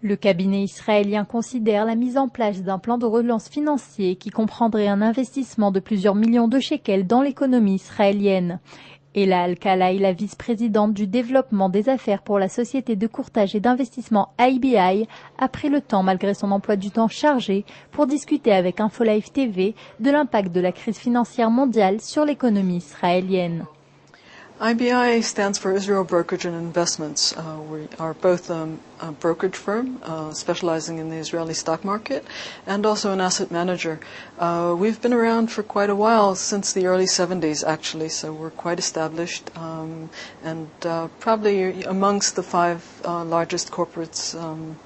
Le cabinet israélien considère la mise en place d'un plan de relance financier qui comprendrait un investissement de plusieurs millions de shekels dans l'économie israélienne. Elah Alkalay, la vice-présidente du développement des affaires pour la société de courtage et d'investissement IDI, a pris le temps, malgré son emploi du temps chargé, pour discuter avec InfoLive TV de l'impact de la crise financière mondiale sur l'économie israélienne. IBI stands for Israel Brokerage and Investments. We are both a brokerage firm specializing in the Israeli stock market and also an asset manager. We've been around for quite a while, since the early 70s actually, so we're quite established and probably amongst the five largest corporates on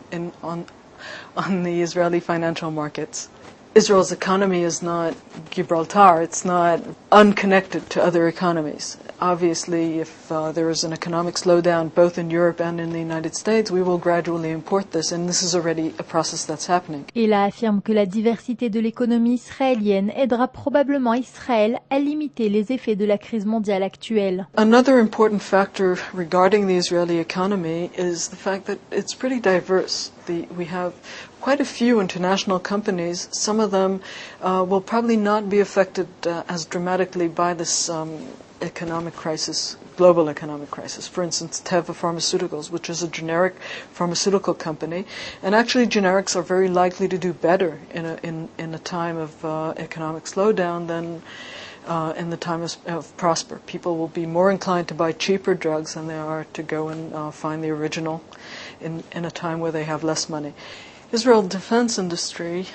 the Israeli financial markets. Israel's economy is not Gibraltar, it's not unconnected to other economies. Obviously, if there is an economic slowdown both in Europe and in the United States, we will gradually import this, and this is already a process that's happening. Elah affirme que la diversité de l'économie israélienne aidera probablement Israël à limiter les effets de la crise mondiale actuelle. Another important factor regarding the Israeli economy is the fact that it's pretty diverse. We have quite a few international companies. Some of them will probably not be affected as dramatically by this economic crisis, global economic crisis. For instance, Teva Pharmaceuticals, which is a generic pharmaceutical company, and actually generics are very likely to do better in a time of economic slowdown than in the time of prosper. People will be more inclined to buy cheaper drugs than they are to go and find the original in a time where they have less money. Israel's defense industry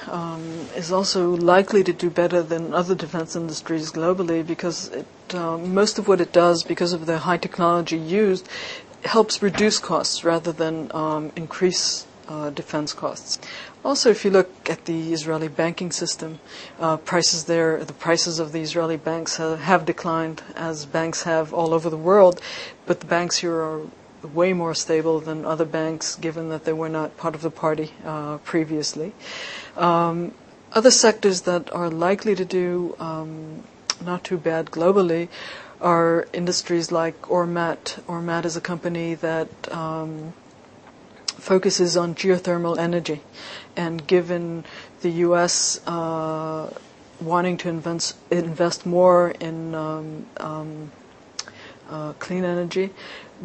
is also likely to do better than other defense industries globally because most of what it does, because of the high technology used, helps reduce costs rather than increase defense costs. Also, if you look at the Israeli banking system, the prices of the Israeli banks have declined, as banks have all over the world, but the banks here are way more stable than other banks, given that they were not part of the party previously. Other sectors that are likely to do not too bad globally are industries like Ormat. Ormat is a company that focuses on geothermal energy, and given the U.S. Wanting to invest more in clean energy,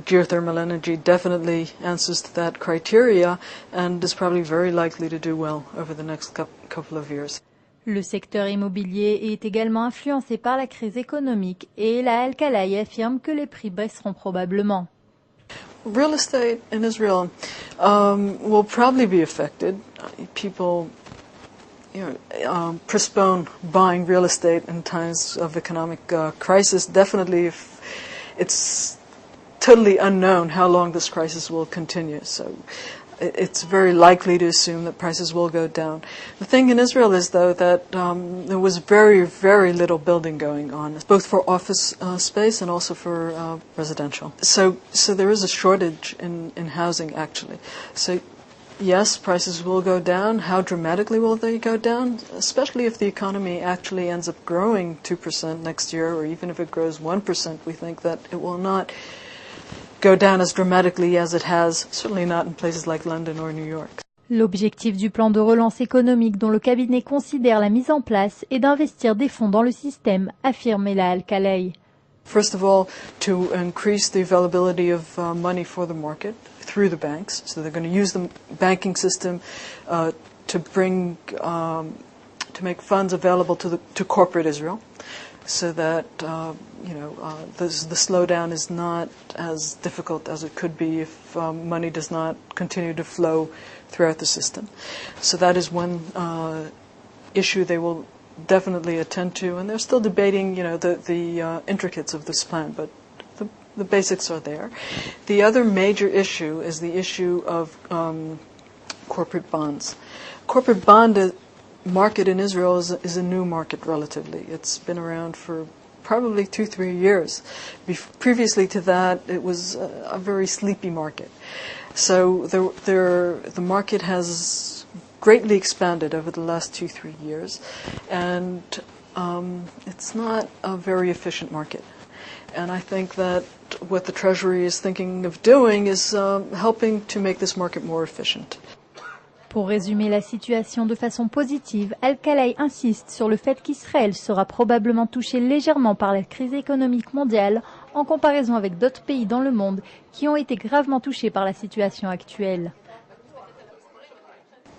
geothermal energy definitely answers to that criteria and is probably very likely to do well over the next couple of years. Le secteur immobilier est également influencé par la crise économique et Elah Alkalay affirme que les prix baisseront probablement. Real estate in Israel will probably be affected. People postpone buying real estate in times of economic crisis. Definitely, if it's totally unknown how long this crisis will continue. So it's very likely to assume that prices will go down. The thing in Israel is, though, that there was very, very little building going on, both for office space and also for residential. So there is a shortage in housing, actually. So yes, prices will go down. How dramatically will they go down? Especially if the economy actually ends up growing 2% next year, or even if it grows 1%, we think that it will not go down as dramatically as it has, certainly not in places like London or New York. L'objectif du plan de relance économique dont le cabinet considère la mise en place est d'investir des fonds dans le système, affirme Elah Alkalay. First of all, to increase the availability of money for the market through the banks. So they're going to use the banking system to make funds available to corporate Israel, so that the slowdown is not as difficult as it could be if money does not continue to flow throughout the system. So that is one issue they will definitely attend to, and they're still debating, the intricacies of this plan, but the basics are there. The other major issue is the issue of corporate bonds. Corporate bond market in Israel is a new market relatively. It's been around for probably 2-3 years. Previously to that, it was a very sleepy market. So the market has greatly expanded over the last 2-3 years, and it's not a very efficient market. And I think that what the Treasury is thinking of doing is helping to make this market more efficient. Pour résumer la situation de façon positive, Alkalay insiste sur le fait qu'Israël sera probablement touché légèrement par la crise économique mondiale en comparaison avec d'autres pays dans le monde qui ont été gravement touchés par la situation actuelle.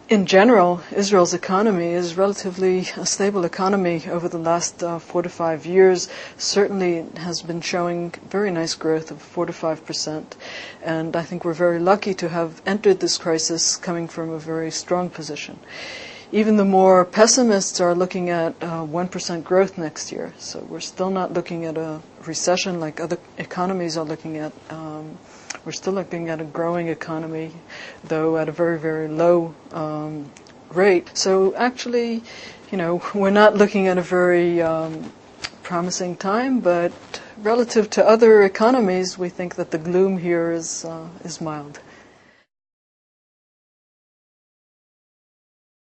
In general, Israel's economy is relatively a stable economy over the last 4 to 5 years. Certainly it has been showing very nice growth of 4 to 5%. And I think we're very lucky to have entered this crisis coming from a very strong position. Even the more pessimists are looking at 1% growth next year. So we're still not looking at a recession like other economies are looking at. We're still looking at a growing economy, though at a very, very low rate. So actually, we're not looking at a very promising time, but relative to other economies, we think that the gloom here is mild.